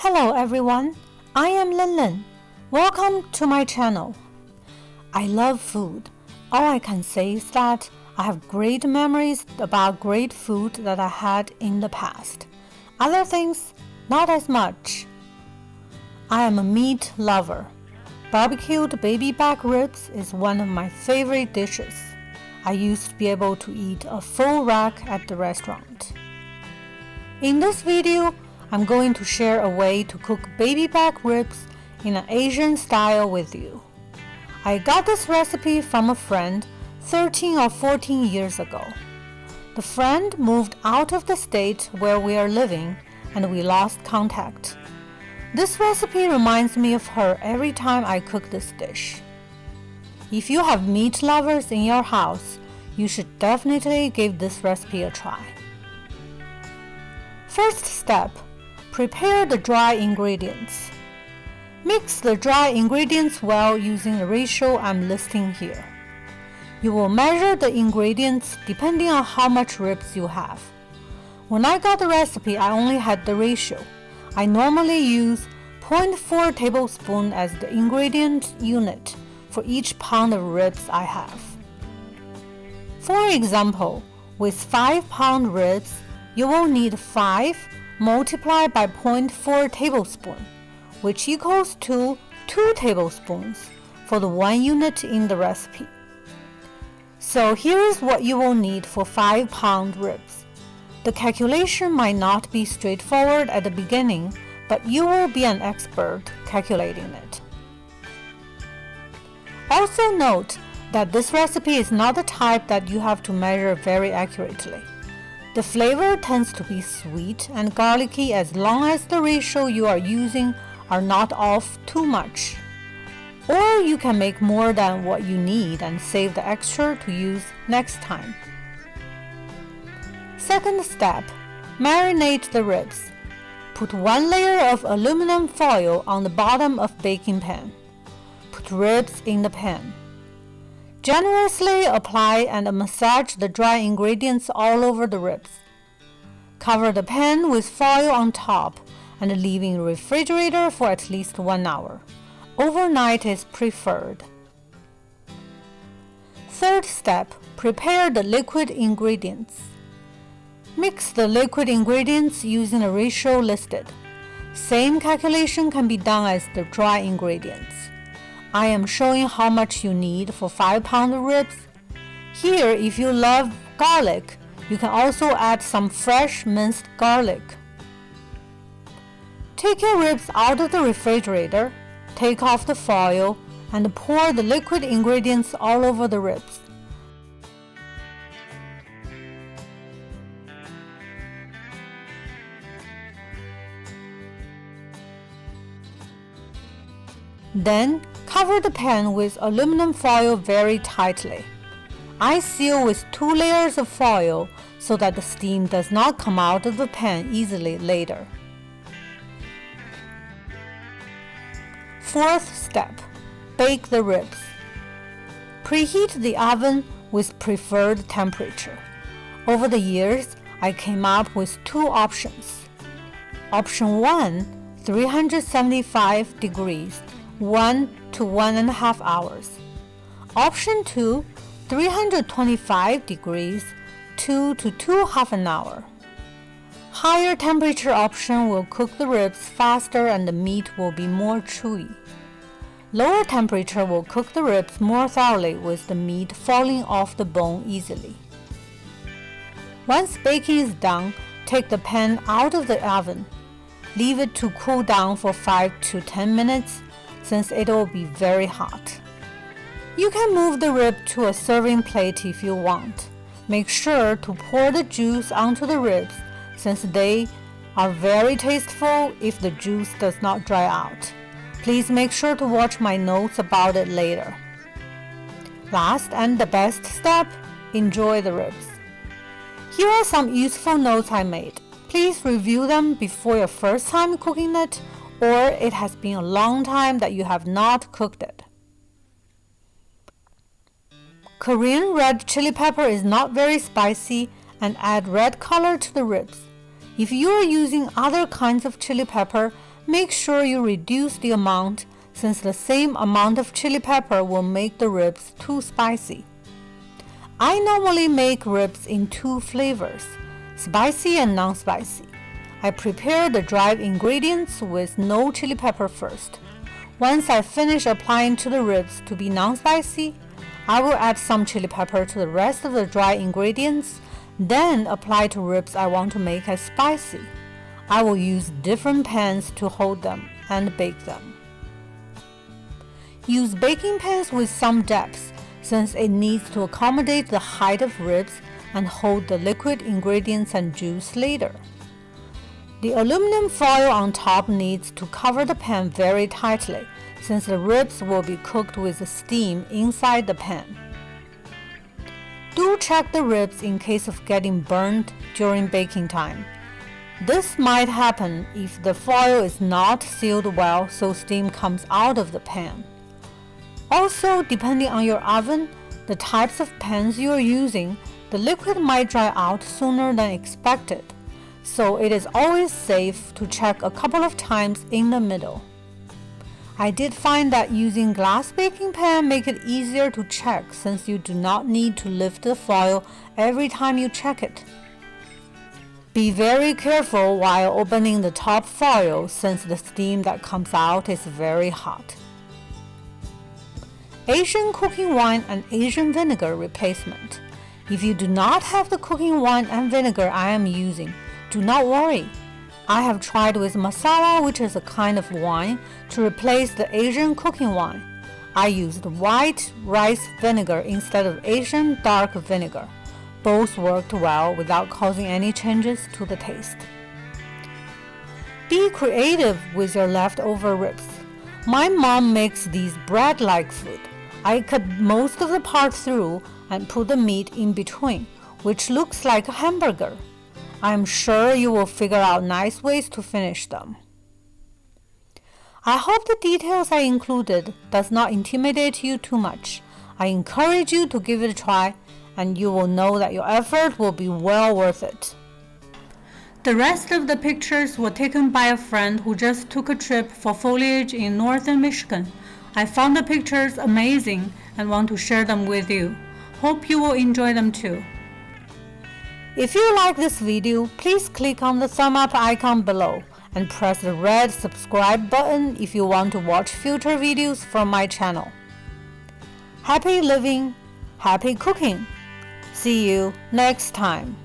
Hello everyone, I am Lin. Welcome to my channel. I love food. All I can say is that I have great memories about great food that I had in the past. Other things, not as much. I am a meat lover. Barbecued baby back ribs is one of my favorite dishes. I used to be able to eat a full rack at the restaurant. In this video, I'm going to share a way to cook baby back ribs in an Asian style with you. I got this recipe from a friend 13 or 14 years ago. The friend moved out of the state where we are living and we lost contact. This recipe reminds me of her every time I cook this dish. If you have meat lovers in your house, you should definitely give this recipe a try. First step, prepare the dry ingredients. Mix the dry ingredients well using the ratio I'm listing here. You will measure the ingredients depending on how much ribs you have. When I got the recipe, I only had the ratio. I normally use 0.4 tablespoon as the ingredient unit for each pound of ribs I have. For example, with 5-pound ribs, you will need 5 multiplied by 0.4 tablespoon, which equals to 2 tablespoons for the 1 unit in the recipe. So here is what you will need for 5-pound ribs. The calculation might not be straightforward at the beginning, but you will be an expert calculating it. Also note that this recipe is not the type that you have to measure very accurately. The flavor tends to be sweet and garlicky as long as the ratio you are using are not off too much. Or you can make more than what you need and save the extra to use next time. Second step, marinate the ribs. Put 1 layer of aluminum foil on the bottom of baking pan. Put ribs in the pan. Generously apply and massage the dry ingredients all over the ribs. Cover the pan with foil on top and leave in the refrigerator for at least 1 hour. Overnight is preferred. Third step, prepare the liquid ingredients. Mix the liquid ingredients using the ratio listed. Same calculation can be done as the dry ingredients. I am showing how much you need for 5-pound ribs. Here, if you love garlic, you can also add some fresh minced garlic. Take your ribs out of the refrigerator, take off the foil, and pour the liquid ingredients all over the ribs. Then, cover the pan with aluminum foil very tightly. I seal with 2 layers of foil so that the steam does not come out of the pan easily later. Fourth step, bake the ribs. Preheat the oven with preferred temperature. Over the years, I came up with 2 options. Option 1, 375 degrees. 1 to 1.5 hours. Option 2, 325 degrees, 2 to 2.5 hours. Higher temperature option will cook the ribs faster and the meat will be more chewy. Lower temperature will cook the ribs more thoroughly with the meat falling off the bone easily. Once baking is done, take the pan out of the oven. Leave it to cool down for 5 to 10 minutes since it will be very hot. You can move the rib to a serving plate if you want. Make sure to pour the juice onto the ribs since they are very tasteful if the juice does not dry out. Please make sure to watch my notes about it later. Last and the best step, enjoy the ribs. Here are some useful notes I made. Please review them before your first time cooking it, or it has been a long time that you have not cooked it. Korean red chili pepper is not very spicy and add red color to the ribs. If you are using other kinds of chili pepper, make sure you reduce the amount since the same amount of chili pepper will make the ribs too spicy. I normally make ribs in 2 flavors, spicy and non-spicy. I prepare the dried ingredients with no chili pepper first. Once I finish applying to the ribs to be non-spicy, I will add some chili pepper to the rest of the dry ingredients, then apply to ribs I want to make as spicy. I will use different pans to hold them and bake them. Use baking pans with some depth since it needs to accommodate the height of ribs and hold the liquid ingredients and juice later. The aluminum foil on top needs to cover the pan very tightly since the ribs will be cooked with the steam inside the pan. Do check the ribs in case of getting burned during baking time. This might happen if the foil is not sealed well so steam comes out of the pan. Also, depending on your oven, the types of pans you are using, the liquid might dry out sooner than expected, so it is always safe to check a couple of times in the middle. I did find that using glass baking pan make it easier to check since you do not need to lift the foil every time you check it. Be very careful while opening the top foil since the steam that comes out is very hot. Asian cooking wine and Asian vinegar replacement. If you do not have the cooking wine and vinegar I am using, do not worry. I have tried with masala, which is a kind of wine, to replace the Asian cooking wine. I used white rice vinegar instead of Asian dark vinegar. Both worked well without causing any changes to the taste. Be creative with your leftover ribs. My mom makes these bread-like food. I cut most of the part through and put the meat in between, which looks like a hamburger. I'm sure you will figure out nice ways to finish them. I hope the details I included does not intimidate you too much. I encourage you to give it a try, and you will know that your effort will be well worth it. The rest of the pictures were taken by a friend who just took a trip for foliage in northern Michigan. I found the pictures amazing and want to share them with you. Hope you will enjoy them too. If you like this video, please click on the thumb up icon below and press the red subscribe button if you want to watch future videos from my channel. Happy living, happy cooking! See you next time.